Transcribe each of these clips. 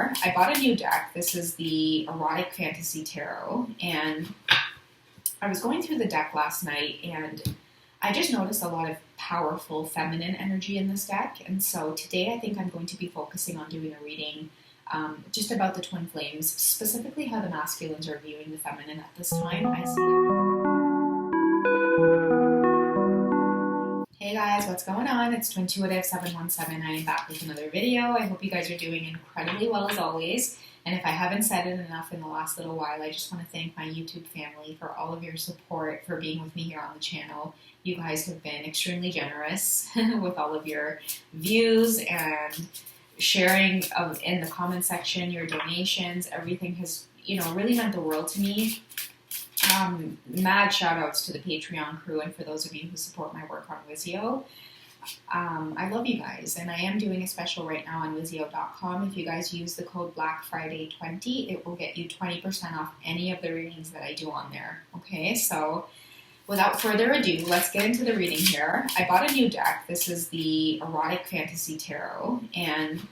I bought a new deck. This is the Erotic Fantasy Tarot, and I was going through the deck last night, and I just noticed a lot of powerful feminine energy in this deck, and so today I think I'm going to be focusing on doing a reading just about the twin flames, specifically how the masculines are viewing the feminine at this time. I see that. Hey guys, what's going on? It's Twintuitive717. I am back with another video. I hope you guys are doing incredibly well as always. And if I haven't said it enough in the last little while, I just want to thank my YouTube family for all of your support, for being with me here on the channel. You guys have been extremely generous with all of your views and sharing in the comment section, your donations. Everything has, really meant the world to me. Mad shout outs to the Patreon crew and for those of you who support my work on Wisio. I love you guys, and I am doing a special right now on Wisio.com. If you guys use the code BLACKFRIDAY20, it will get you 20% off any of the readings that I do on there. Okay, so without further ado, let's get into the reading here. I bought a new deck. This is the Erotic Fantasy Tarot, and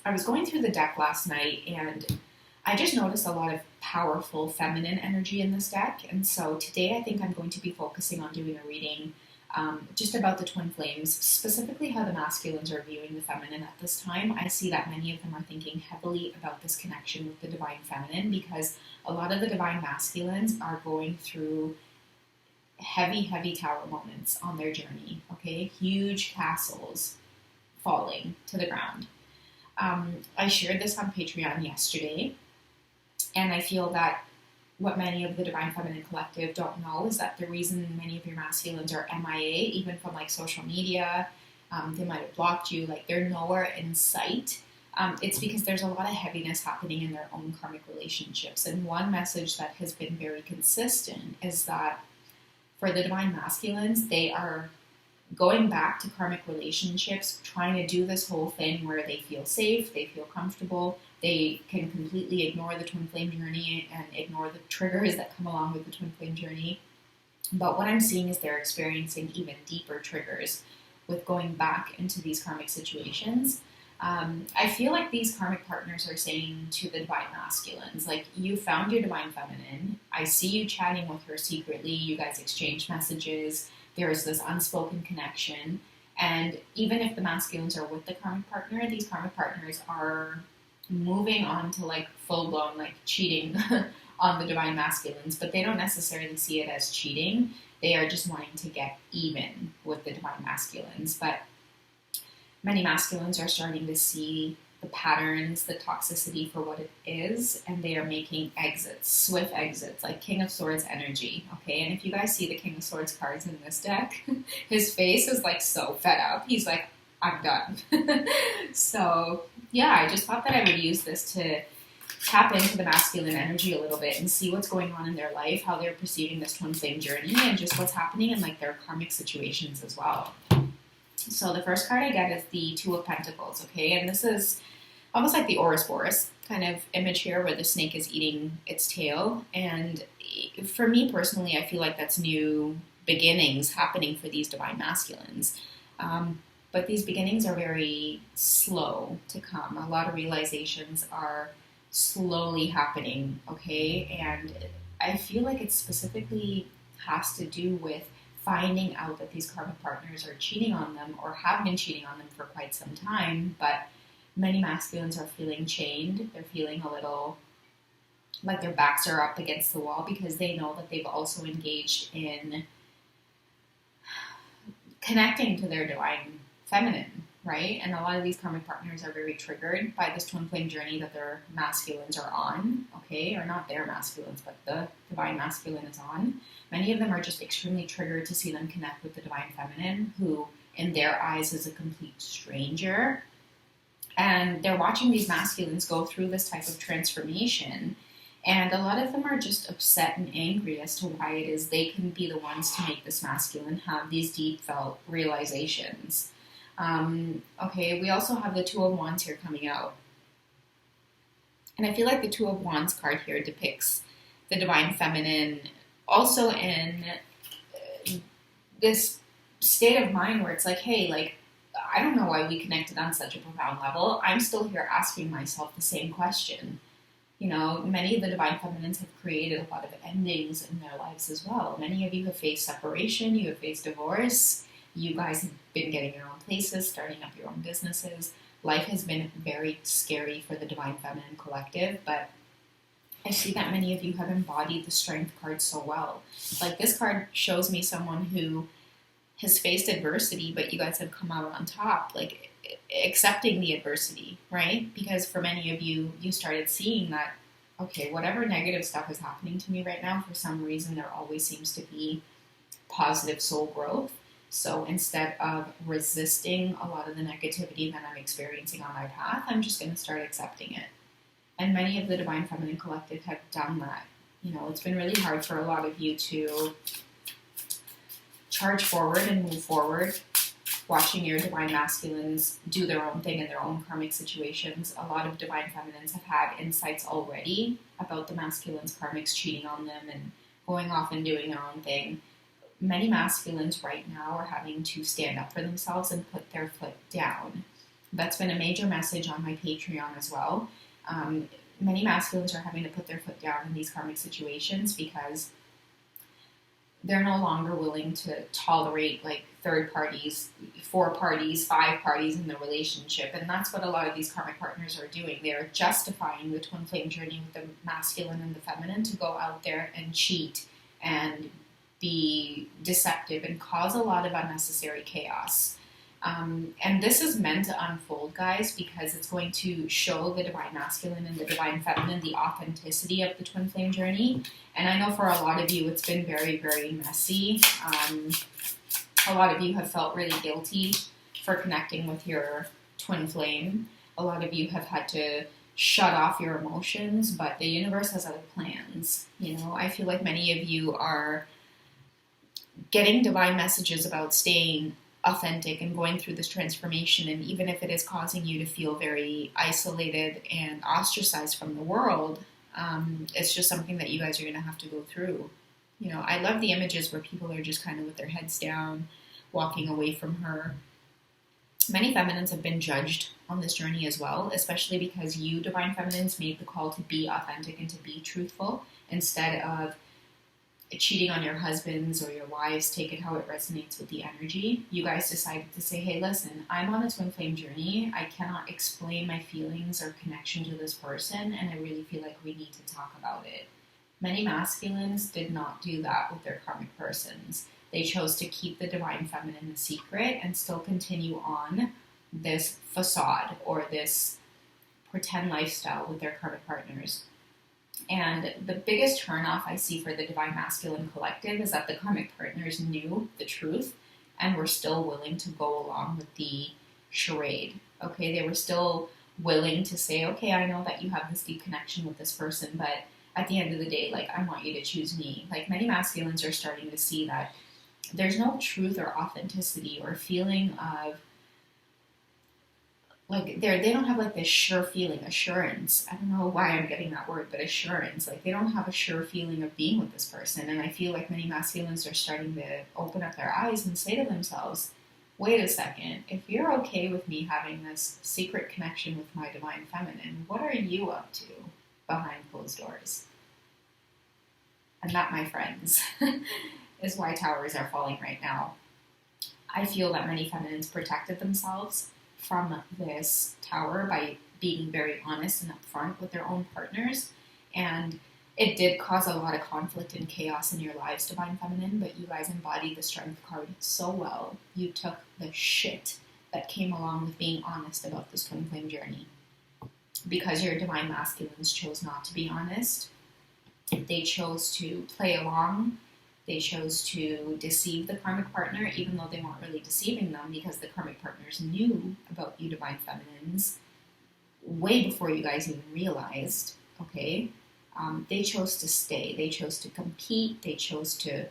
I was going through the deck last night, and I just noticed a lot of powerful feminine energy in this deck, and so today I think I'm going to be focusing on doing a reading just about the twin flames, specifically how the masculines are viewing the feminine at this time. I see that many of them are thinking heavily about this connection with the divine feminine, because a lot of the divine masculines are going through heavy tower moments on their journey, okay? Huge castles falling to the ground. I shared this on Patreon yesterday, and I feel that what many of the Divine Feminine Collective don't know is that the reason many of your masculines are MIA, even from like social media, they might have blocked you, like they're nowhere in sight. It's because there's a lot of heaviness happening in their own karmic relationships. And one message that has been very consistent is that for the Divine Masculines, they are going back to karmic relationships, trying to do this whole thing where they feel safe, they feel comfortable, they can completely ignore the twin flame journey and ignore the triggers that come along with the twin flame journey. But what I'm seeing is they're experiencing even deeper triggers with going back into these karmic situations. I feel like these karmic partners are saying to the divine masculines, like, you found your divine feminine. I see you chatting with her secretly. You guys exchange messages. There is this unspoken connection. And even if the masculines are with the karmic partner, these karmic partners are moving on to like full-blown like cheating on the divine masculines, but they don't necessarily see it as cheating. They are just wanting to get even with the divine masculines. But many masculines are starting to see the patterns, the toxicity for what it is, and they are making exits, swift exits, like King of Swords energy, okay? And if you guys see the King of Swords cards in this deck, his face is like so fed up. He's like, I'm done. So yeah, I just thought that I would use this to tap into the masculine energy a little bit and see what's going on in their life, how they're perceiving this twin flame journey, and just what's happening in like their karmic situations as well. So the first card I get is the Two of Pentacles, okay? And this is almost like the Ouroboros kind of image here where the snake is eating its tail. And for me personally, I feel like that's new beginnings happening for these divine masculines. But these beginnings are very slow to come. A lot of realizations are slowly happening, okay? And I feel like it specifically has to do with finding out that these karmic partners are cheating on them or have been cheating on them for quite some time, but many masculines are feeling chained. They're feeling a little like their backs are up against the wall because they know that they've also engaged in connecting to their divine feminine, right? And a lot of these karmic partners are very triggered by this twin flame journey that their masculines are on, okay? Or not their masculines, but the divine masculine is on. Many of them are just extremely triggered to see them connect with the divine feminine, who in their eyes is a complete stranger. And they're watching these masculines go through this type of transformation. And a lot of them are just upset and angry as to why it is they can be the ones to make this masculine have these deep felt realizations. Okay, we also have the Two of Wands here coming out. And I feel like the Two of Wands card here depicts the divine feminine also in this state of mind where it's like, hey, like, I don't know why we connected on such a profound level. I'm still here asking myself the same question. You know, many of the divine feminines have created a lot of endings in their lives as well. Many of you have faced separation, you have faced divorce, you guys have been getting your own places, starting up your own businesses. Life has been very scary for the divine feminine collective, but I see that many of you have embodied the strength card so well. Like, this card shows me someone who has faced adversity, but you guys have come out on top, like accepting the adversity, right? Because for many of you, you started seeing that, okay, whatever negative stuff is happening to me right now, for some reason, there always seems to be positive soul growth. So instead of resisting a lot of the negativity that I'm experiencing on my path, I'm just going to start accepting it. And many of the Divine Feminine Collective have done that. You know, it's been really hard for a lot of you to charge forward and move forward, watching your Divine Masculines do their own thing in their own karmic situations. A lot of Divine Feminines have had insights already about the masculines' karmics cheating on them and going off and doing their own thing. Many masculines right now are having to stand up for themselves and put their foot down. That's been a major message on my Patreon as well. Many masculines are having to put their foot down in these karmic situations because they're no longer willing to tolerate like third parties, 4 parties, 5 parties in the relationship. And that's what a lot of these karmic partners are doing. They're justifying the twin flame journey with the masculine and the feminine to go out there and cheat and be deceptive and cause a lot of unnecessary chaos. And this is meant to unfold, guys, because it's going to show the divine masculine and the divine feminine the authenticity of the twin flame journey. And I know for a lot of you, it's been very, very messy. A lot of you have felt really guilty for connecting with your twin flame. A lot of you have had to shut off your emotions, but the universe has other plans. You know, I feel like many of you are getting divine messages about staying authentic and going through this transformation, and even if it is causing you to feel very isolated and ostracized from the world, it's just something that you guys are going to have to go through. You know, I love the images where people are just kind of with their heads down, walking away from her. Many feminines have been judged on this journey as well, especially because you, divine feminines, made the call to be authentic and to be truthful instead of cheating on your husbands or your wives. Take it how it resonates with the energy. You guys decided to say, hey, listen, I'm on a twin flame journey. I cannot explain my feelings or connection to this person, and I really feel like we need to talk about it. Many masculines did not do that with their karmic persons. They chose to keep the divine feminine a secret and still continue on this facade or this pretend lifestyle with their karmic partners. And the biggest turnoff I see for the Divine Masculine Collective is that the karmic partners knew the truth and were still willing to go along with the charade. Okay, they were still willing to say, okay, I know that you have this deep connection with this person, but at the end of the day, like, I want you to choose me. Like, many masculines are starting to see that there's no truth or authenticity or feeling of, like, they don't have, like, this sure feeling, assurance. I don't know why I'm getting that word, but assurance. Like, they don't have a sure feeling of being with this person. And I feel like many masculines are starting to open up their eyes and say to themselves, wait a second, if you're okay with me having this secret connection with my divine feminine, what are you up to behind closed doors? And that, my friends, is why towers are falling right now. I feel that many feminines protected themselves from this tower by being very honest and upfront with their own partners, and it did cause a lot of conflict and chaos in your lives, divine feminine, but you guys embodied the strength card so well. You took the shit that came along with being honest about this twin flame journey. Because your divine masculines chose not to be honest, they chose to play along. They chose to deceive the karmic partner, even though they weren't really deceiving them, because the karmic partners knew about you, divine feminines, way before you guys even realized, okay? They chose to stay. They chose to compete. They chose to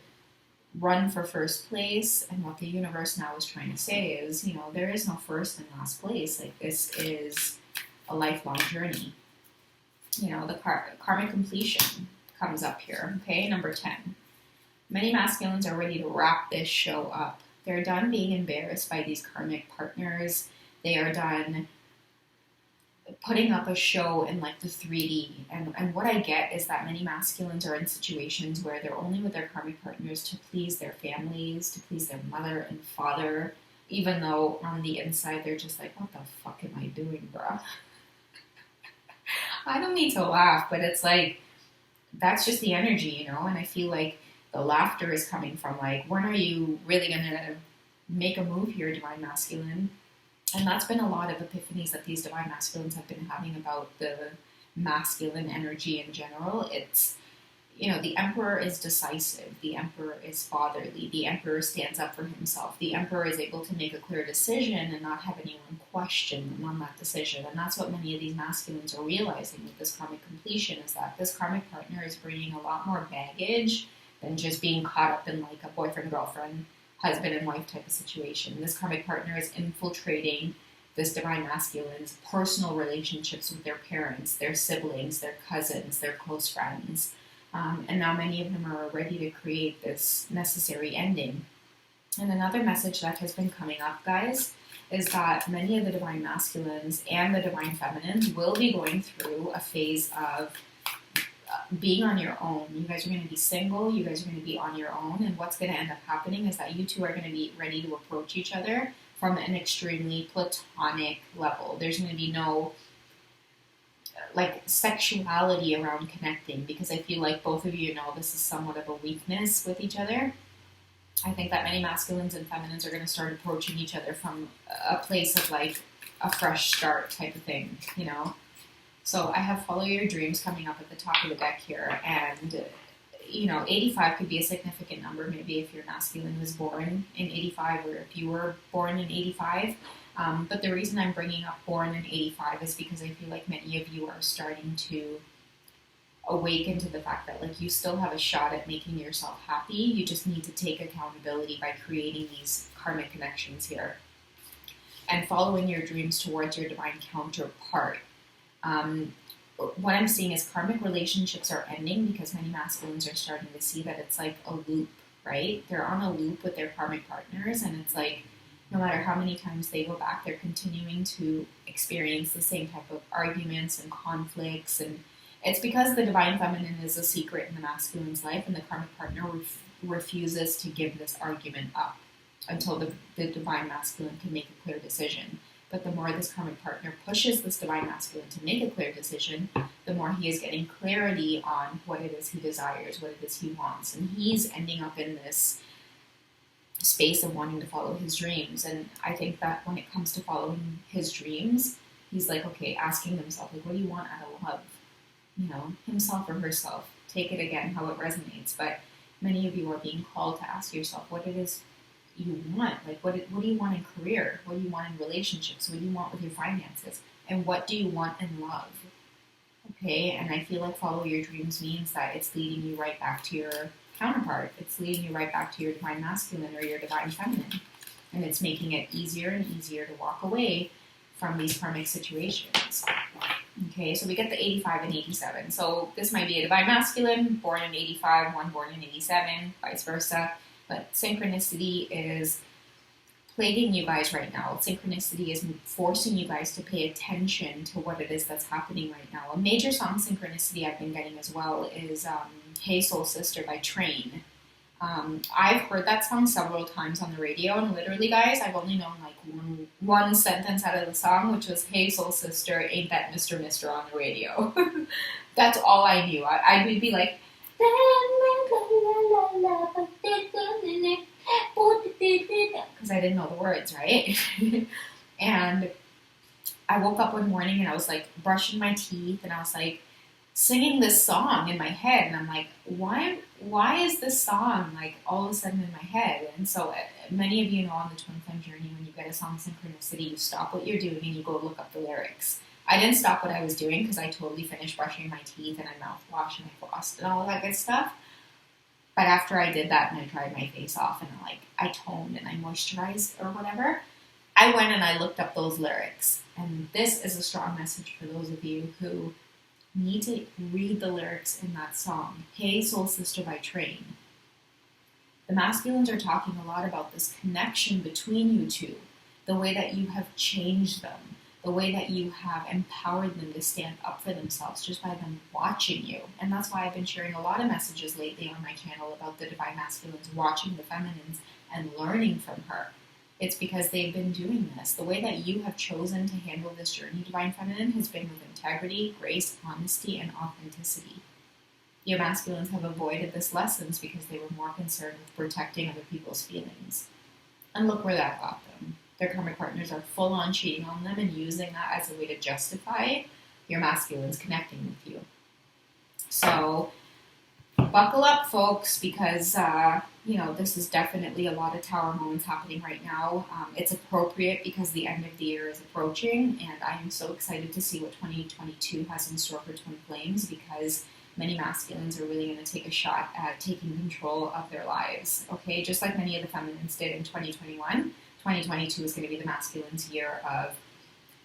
run for first place. And what the universe now is trying to say is, you know, there is no first and last place. Like, this is a lifelong journey. You know, the karmic completion comes up here, okay? Number 10. Many masculines are ready to wrap this show up. They're done being embarrassed by these karmic partners. They are done putting up a show in like the 3D. And what I get is that many masculines are in situations where they're only with their karmic partners to please their families, to please their mother and father, even though on the inside they're just like, what the fuck am I doing, bro? I don't mean to laugh, but it's like, that's just the energy, you know? And I feel like the laughter is coming from like, when are you really going to make a move here, divine masculine? And that's been a lot of epiphanies that these divine masculines have been having about the masculine energy in general. It's, you know, the emperor is decisive. The emperor is fatherly. The emperor stands up for himself. The emperor is able to make a clear decision and not have anyone question them on that decision. And that's what many of these masculines are realizing with this karmic completion, is that this karmic partner is bringing a lot more baggage than just being caught up in like a boyfriend-girlfriend, husband and wife type of situation. This karmic partner is infiltrating this divine masculine's personal relationships with their parents, their siblings, their cousins, their close friends. And now many of them are ready to create this necessary ending. And another message that has been coming up, guys, is that many of the divine masculines and the divine feminines will be going through a phase of being on your own. You guys are going to be single, you guys are going to be on your own, and what's going to end up happening is that you two are going to be ready to approach each other from an extremely platonic level. There's going to be no like sexuality around connecting, because I feel like both of you know this is somewhat of a weakness with each other. I think that many masculines and feminines are going to start approaching each other from a place of like a fresh start type of thing, you know? So I have follow your dreams coming up at the top of the deck here, and you know, 85 could be a significant number, maybe if your masculine was born in 85 or if you were born in 85. But the reason I'm bringing up born in 85 is because I feel like many of you are starting to awaken to the fact that like you still have a shot at making yourself happy. You just need to take accountability by creating these karmic connections here and following your dreams towards your divine counterpart. What I'm seeing is karmic relationships are ending because many masculines are starting to see that it's like a loop, right? They're on a loop with their karmic partners, and it's like no matter how many times they go back, they're continuing to experience the same type of arguments and conflicts. And it's because the divine feminine is a secret in the masculine's life, and the karmic partner refuses to give this argument up until the divine masculine can make a clear decision. But the more this karmic partner pushes this divine masculine to make a clear decision, the more he is getting clarity on what it is he desires, what it is he wants. And he's ending up in this space of wanting to follow his dreams. And I think that when it comes to following his dreams, he's like, okay, asking himself, like, what do you want out of love? You know, himself or herself. Take it again, how it resonates. But many of you are being called to ask yourself what it is you want. Like, what do you want in career? What do you want in relationships? What do you want with your finances? And what do you want in love? Okay, and I feel like follow your dreams means that it's leading you right back to your counterpart. It's leading you right back to your divine masculine or your divine feminine. And it's making it easier and easier to walk away from these karmic situations. Okay, so we get the 85 and 87. So this might be a divine masculine born in 85, one born in 87, vice versa. But synchronicity is plaguing you guys right now. Synchronicity is forcing you guys to pay attention to what it is that's happening right now. A major song synchronicity I've been getting as well is Hey Soul Sister by Train. I've heard that song several times on the radio, and literally, guys, I've only known like one sentence out of the song, which was Hey Soul Sister, ain't that Mr. Mister on the radio. That's all I knew. I would be like, because I didn't know the words, right? And I woke up one morning and I was like brushing my teeth and I was like singing this song in my head, and I'm like, why is this song like all of a sudden in my head? And so many of you know on the Twinflame journey, when you get a song synchronicity, you stop what you're doing and you go look up the lyrics. I didn't stop what I was doing because I totally finished brushing my teeth and I mouthwashed and I flossed and all that good stuff. But after I did that and I dried my face off and I toned and I moisturized or whatever, I went and I looked up those lyrics. And this is a strong message for those of you who need to read the lyrics in that song, Hey Soul Sister by Train. The masculines are talking a lot about this connection between you two, the way that you have changed them, the way that you have empowered them to stand up for themselves just by them watching you. And that's why I've been sharing a lot of messages lately on my channel about the divine masculines watching the feminines and learning from her. It's because they've been doing this. The way that you have chosen to handle this journey, divine feminine, has been with integrity, grace, honesty, and authenticity. Your masculines have avoided this lessons because they were more concerned with protecting other people's feelings. And look where that got them. Their karmic partners are full on cheating on them and using that as a way to justify your masculines connecting with you. So buckle up, folks, because this is definitely a lot of tower moments happening right now. It's appropriate because the end of the year is approaching, and I am so excited to see what 2022 has in store for twin flames, because many masculines are really going to take a shot at taking control of their lives. Okay, just like many of the feminines did in 2021, 2022 is going to be the masculines' year of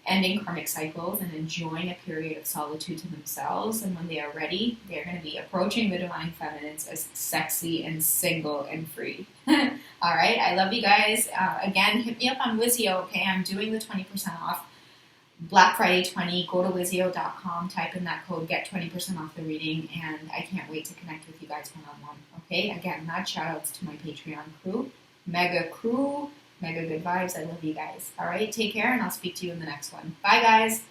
ending karmic cycles and enjoying a period of solitude to themselves. And when they are ready, they're going to be approaching the divine feminines as sexy and single and free. All right, I love you guys. Again, hit me up on Wisio, okay? I'm doing the 20% off. Black Friday 20, go to Wisio.com, type in that code, get 20% off the reading, and I can't wait to connect with you guys one-on-one, okay? Again, mad shout-outs to my Patreon crew, mega good vibes. I love you guys. All right, take care, and I'll speak to you in the next one. Bye, guys.